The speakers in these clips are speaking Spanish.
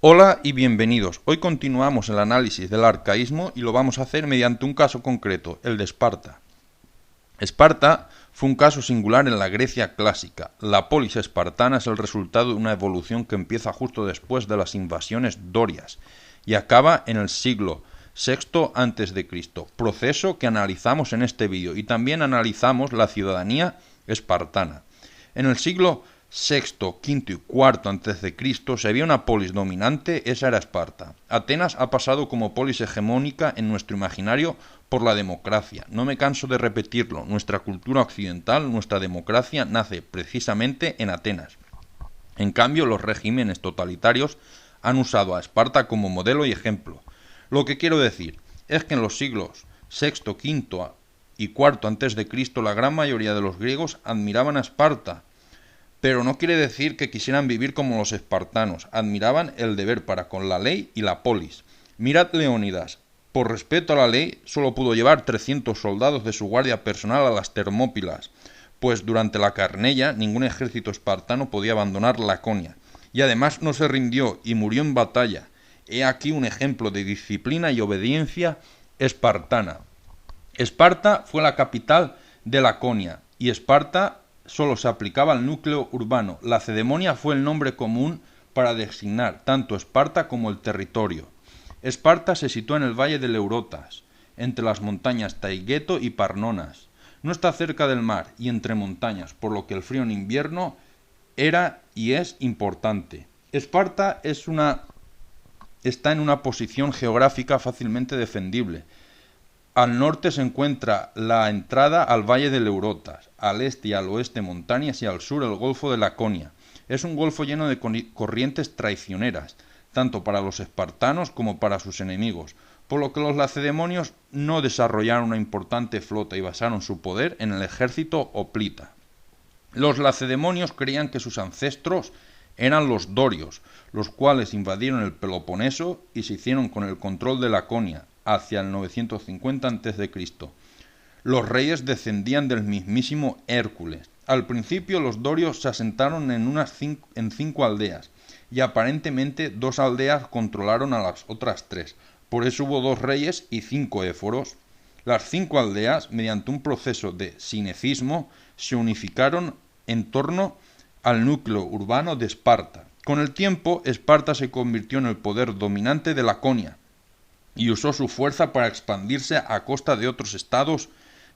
Hola y bienvenidos. Hoy continuamos el análisis del arcaísmo y lo vamos a hacer mediante un caso concreto, el de Esparta. Esparta fue un caso singular en la Grecia clásica. La polis espartana es el resultado de una evolución que empieza justo después de las invasiones dorias y acaba en el siglo VI a.C., proceso que analizamos en este vídeo, y también analizamos la ciudadanía espartana. En el siglo VI, V y IV a.C. se había una polis dominante, esa era Esparta. Atenas ha pasado como polis hegemónica en nuestro imaginario por la democracia. No me canso de repetirlo, nuestra cultura occidental, nuestra democracia nace precisamente en Atenas. En cambio, los regímenes totalitarios han usado a Esparta como modelo y ejemplo. Lo que quiero decir es que en los siglos VI, V y IV a.C. la gran mayoría de los griegos admiraban a Esparta, pero no quiere decir que quisieran vivir como los espartanos, admiraban el deber para con la ley y la polis. Mirad Leónidas, por respeto a la ley, solo pudo llevar 300 soldados de su guardia personal a las Termópilas, pues durante la Carnella ningún ejército espartano podía abandonar Laconia, y además no se rindió y murió en batalla. He aquí un ejemplo de disciplina y obediencia espartana. Esparta fue la capital de Laconia, y Esparta solo se aplicaba al núcleo urbano. Lacedemonia fue el nombre común para designar tanto Esparta como el territorio. Esparta se sitúa en el valle del Eurotas, entre las montañas Taygeto y Parnonas. No está cerca del mar y entre montañas, por lo que el frío en invierno era y es importante. Esparta está en una posición geográfica fácilmente defendible. Al norte se encuentra la entrada al valle del Eurotas, al este y al oeste montañas y al sur el golfo de Laconia. Es un golfo lleno de corrientes traicioneras, tanto para los espartanos como para sus enemigos, por lo que los lacedemonios no desarrollaron una importante flota y basaron su poder en el ejército hoplita. Los lacedemonios creían que sus ancestros eran los dorios, los cuales invadieron el Peloponeso y se hicieron con el control de Laconia hacia el 950 a.C. Los reyes descendían del mismísimo Hércules. Al principio los dorios se asentaron en 5 aldeas, y aparentemente 2 aldeas controlaron a las otras 3. Por eso hubo 2 reyes y 5 éforos. Las 5 aldeas, mediante un proceso de sinecismo, se unificaron en torno al núcleo urbano de Esparta. Con el tiempo, Esparta se convirtió en el poder dominante de Laconia y usó su fuerza para expandirse a costa de otros estados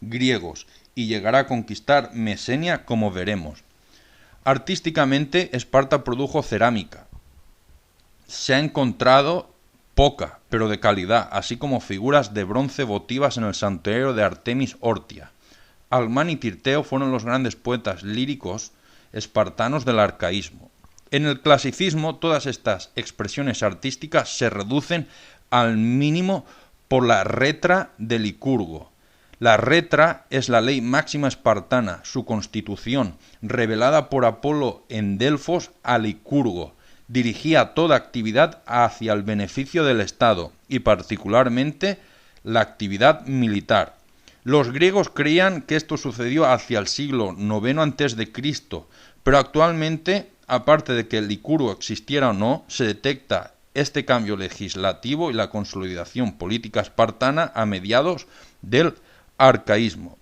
griegos y llegará a conquistar Mesenia, como veremos. Artísticamente, Esparta produjo cerámica. Se ha encontrado poca, pero de calidad, así como figuras de bronce votivas en el santuario de Artemis Ortia. Almán y Tirteo fueron los grandes poetas líricos espartanos del arcaísmo. En el clasicismo, todas estas expresiones artísticas se reducen al mínimo por la retra de Licurgo. La retra es la ley máxima espartana, su constitución, revelada por Apolo en Delfos a Licurgo. Dirigía toda actividad hacia el beneficio del Estado, y particularmente la actividad militar. Los griegos creían que esto sucedió hacia el siglo IX a.C., pero actualmente, aparte de que Licurgo existiera o no, se detecta este cambio legislativo y la consolidación política espartana a mediados del arcaísmo.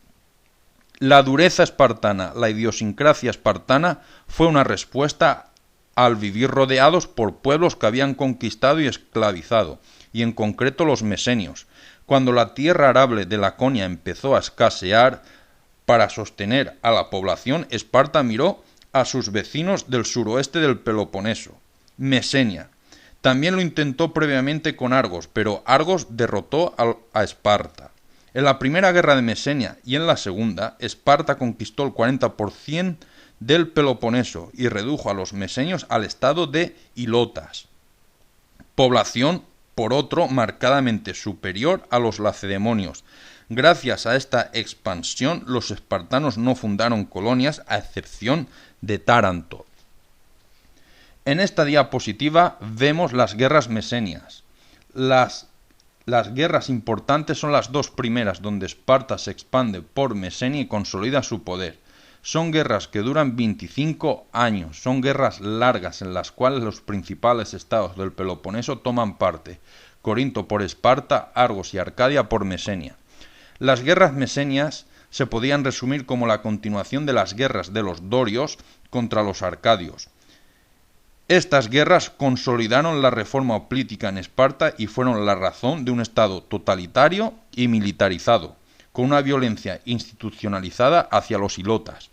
La dureza espartana, la idiosincrasia espartana, fue una respuesta al vivir rodeados por pueblos que habían conquistado y esclavizado, y en concreto los mesenios. Cuando la tierra arable de Laconia empezó a escasear, para sostener a la población, Esparta miró a sus vecinos del suroeste del Peloponeso, Mesenia. También lo intentó previamente con Argos, pero Argos derrotó a Esparta. En la primera guerra de Mesenia y en la segunda, Esparta conquistó el 40% del Peloponeso y redujo a los mesenios al estado de ilotas, población, por otro, marcadamente superior a los lacedemonios. Gracias a esta expansión, los espartanos no fundaron colonias, a excepción de Taranto. En esta diapositiva vemos las guerras mesenias. Las guerras importantes son las 2 primeras, donde Esparta se expande por Mesenia y consolida su poder. Son guerras que duran 25 años, son guerras largas en las cuales los principales estados del Peloponeso toman parte. Corinto por Esparta, Argos y Arcadia por Mesenia. Las guerras mesenias se podían resumir como la continuación de las guerras de los dorios contra los arcadios. Estas guerras consolidaron la reforma política en Esparta y fueron la razón de un estado totalitario y militarizado, con una violencia institucionalizada hacia los ilotas.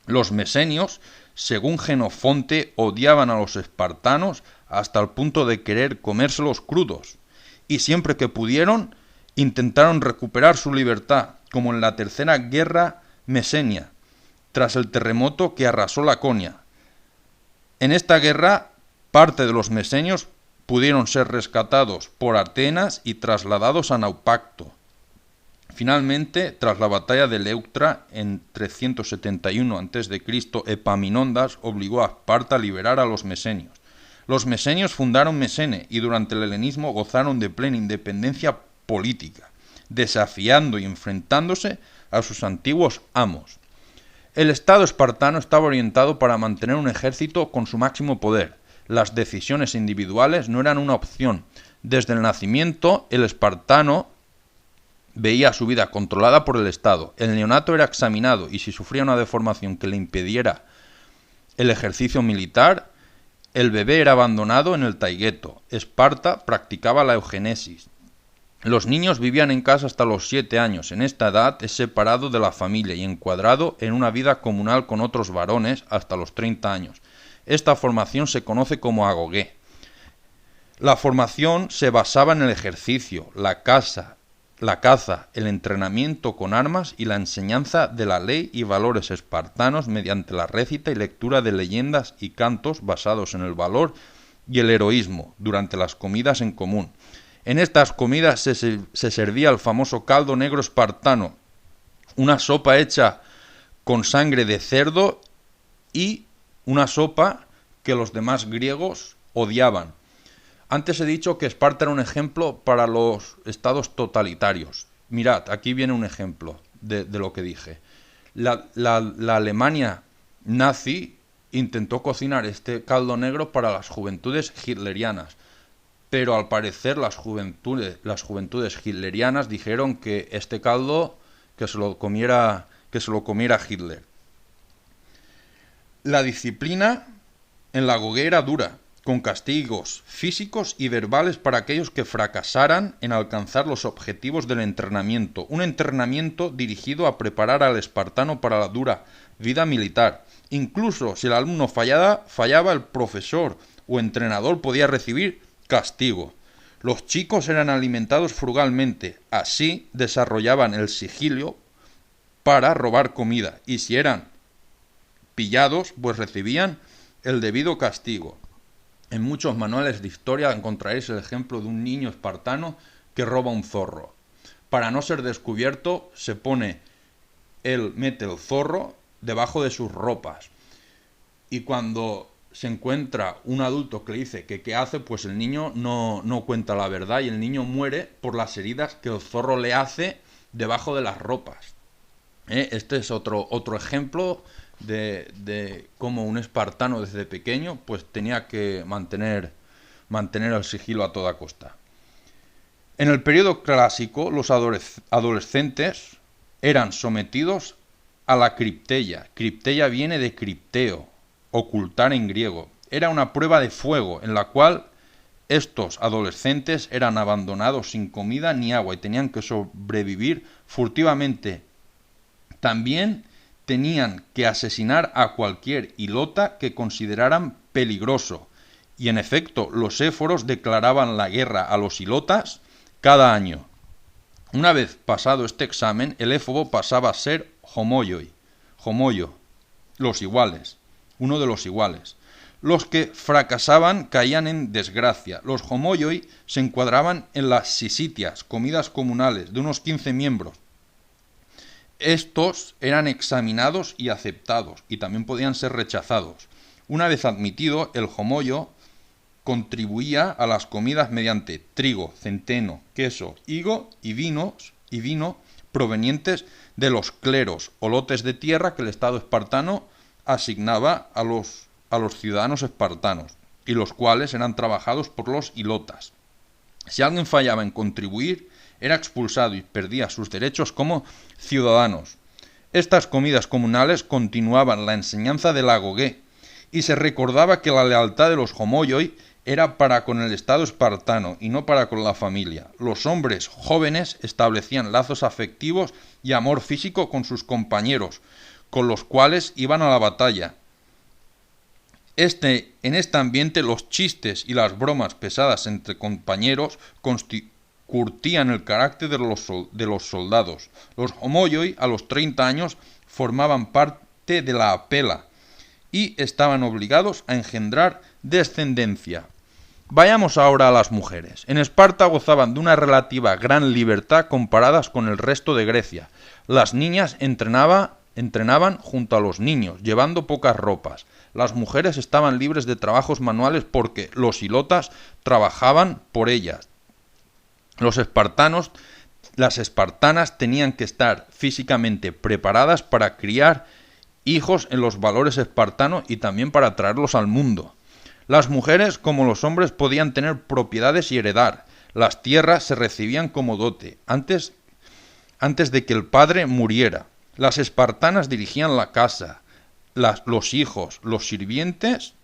Los mesenios, según Jenofonte, odiaban a los espartanos hasta el punto de querer comérselos crudos, y siempre que pudieron, intentaron recuperar su libertad, como en la tercera guerra mesenia, tras el terremoto que arrasó Laconia. En esta guerra, parte de los mesenios pudieron ser rescatados por Atenas y trasladados a Naupacto. Finalmente, tras la batalla de Leuctra en 371 a.C., Epaminondas obligó a Esparta a liberar a los mesenios. Los mesenios fundaron Mesene y durante el helenismo gozaron de plena independencia política, desafiando y enfrentándose a sus antiguos amos. El Estado espartano estaba orientado para mantener un ejército con su máximo poder. Las decisiones individuales no eran una opción. Desde el nacimiento, el espartano veía su vida controlada por el Estado. El neonato era examinado y si sufría una deformación que le impidiera el ejercicio militar, el bebé era abandonado en el taigueto. Esparta practicaba la eugenesis. Los niños vivían en casa hasta los 7 años. En esta edad es separado de la familia y encuadrado en una vida comunal con otros varones hasta los 30 años. Esta formación se conoce como agogué. La formación se basaba en el ejercicio, la caza, el entrenamiento con armas y la enseñanza de la ley y valores espartanos mediante la récita y lectura de leyendas y cantos basados en el valor y el heroísmo durante las comidas en común. En estas comidas se servía el famoso caldo negro espartano, una sopa hecha con sangre de cerdo y una sopa que los demás griegos odiaban. Antes he dicho que Esparta era un ejemplo para los estados totalitarios. Mirad, aquí viene un ejemplo de lo que dije. La Alemania nazi intentó cocinar este caldo negro para las juventudes hitlerianas, pero al parecer las juventudes hitlerianas dijeron que este caldo que se lo comiera Hitler. La disciplina en la agogué era dura, con castigos físicos y verbales para aquellos que fracasaran en alcanzar los objetivos del entrenamiento. Un entrenamiento dirigido a preparar al espartano para la dura vida militar. Incluso si el alumno fallaba, el profesor o entrenador podía recibir castigo. Los chicos eran alimentados frugalmente, así desarrollaban el sigilio para robar comida, y si eran pillados, pues recibían el debido castigo. En muchos manuales de historia encontraréis el ejemplo de un niño espartano que roba un zorro. Para no ser descubierto, mete el zorro debajo de sus ropas. Y cuando se encuentra un adulto que le dice que qué hace, pues el niño no cuenta la verdad y el niño muere por las heridas que el zorro le hace debajo de las ropas. Este es otro ejemplo de cómo un espartano desde pequeño pues tenía que mantener el sigilo a toda costa. En el periodo clásico, los adolescentes eran sometidos a la cripteia. Cripteia viene de cripteo, ocultar en griego. Era una prueba de fuego en la cual estos adolescentes eran abandonados sin comida ni agua y tenían que sobrevivir furtivamente. También tenían que asesinar a cualquier ilota que consideraran peligroso. Y en efecto, los éforos declaraban la guerra a los ilotas cada año. Una vez pasado este examen, el éfobo pasaba a ser homoio, los iguales, uno de los iguales. Los que fracasaban caían en desgracia. Los homoioi se encuadraban en las sisitias, comidas comunales, de unos 15 miembros. Estos eran examinados y aceptados, y también podían ser rechazados. Una vez admitido, el homoio contribuía a las comidas mediante trigo, centeno, queso, higo y vino provenientes de los cleros o lotes de tierra que el Estado espartano asignaba a los ciudadanos espartanos, y los cuales eran trabajados por los hilotas. Si alguien fallaba en contribuir, era expulsado y perdía sus derechos como ciudadanos. Estas comidas comunales continuaban la enseñanza del agogué, y se recordaba que la lealtad de los homoioi era para con el Estado espartano y no para con la familia. Los hombres jóvenes establecían lazos afectivos y amor físico con sus compañeros, con los cuales iban a la batalla. En este ambiente los chistes y las bromas pesadas entre compañeros curtían el carácter de los soldados. Los homoioi a los 30 años formaban parte de la apela y estaban obligados a engendrar descendencia. Vayamos ahora a las mujeres. En Esparta gozaban de una relativa gran libertad comparadas con el resto de Grecia. Las niñas entrenaban junto a los niños, llevando pocas ropas. Las mujeres estaban libres de trabajos manuales porque los hilotas trabajaban por ellas. Las espartanas tenían que estar físicamente preparadas para criar hijos en los valores espartanos y también para traerlos al mundo. Las mujeres, como los hombres, podían tener propiedades y heredar. Las tierras se recibían como dote, antes de que el padre muriera. Las espartanas dirigían la casa, los hijos, los sirvientes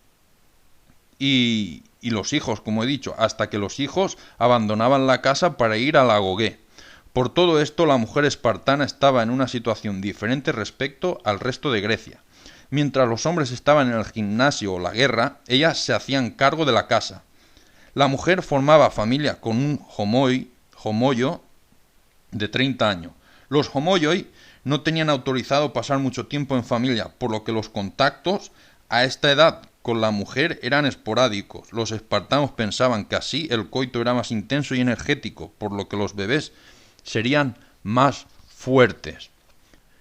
y los hijos, como he dicho, hasta que los hijos abandonaban la casa para ir al agogué. Por todo esto, la mujer espartana estaba en una situación diferente respecto al resto de Grecia. Mientras los hombres estaban en el gimnasio o la guerra, ellas se hacían cargo de la casa. La mujer formaba familia con un homoio de 30 años. Los homoioi no tenían autorizado pasar mucho tiempo en familia, por lo que los contactos a esta edad con la mujer eran esporádicos. Los espartanos pensaban que así el coito era más intenso y energético, por lo que los bebés serían más fuertes.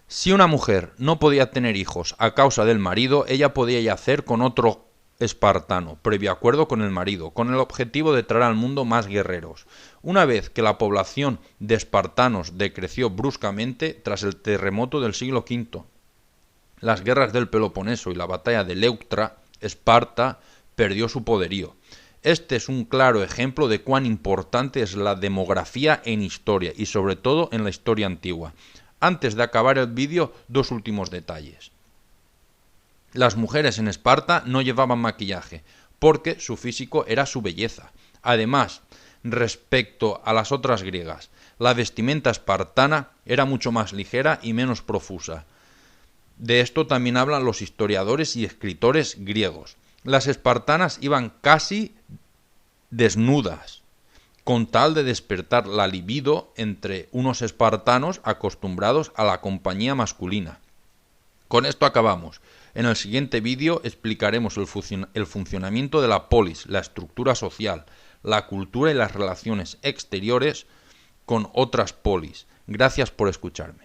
Si una mujer no podía tener hijos a causa del marido, ella podía yacer con otro espartano, previo acuerdo con el marido, con el objetivo de traer al mundo más guerreros. Una vez que la población de espartanos decreció bruscamente tras el terremoto del siglo V, las guerras del Peloponeso y la batalla de Leuctra, Esparta perdió su poderío. Este es un claro ejemplo de cuán importante es la demografía en historia y sobre todo en la historia antigua. Antes de acabar el vídeo, dos últimos detalles. Las mujeres en Esparta no llevaban maquillaje, porque su físico era su belleza. Además, respecto a las otras griegas, la vestimenta espartana era mucho más ligera y menos profusa. De esto también hablan los historiadores y escritores griegos. Las espartanas iban casi desnudas, con tal de despertar la libido entre unos espartanos acostumbrados a la compañía masculina. Con esto acabamos. En el siguiente vídeo explicaremos el funcionamiento de la polis, la estructura social, la cultura y las relaciones exteriores con otras polis. Gracias por escucharme.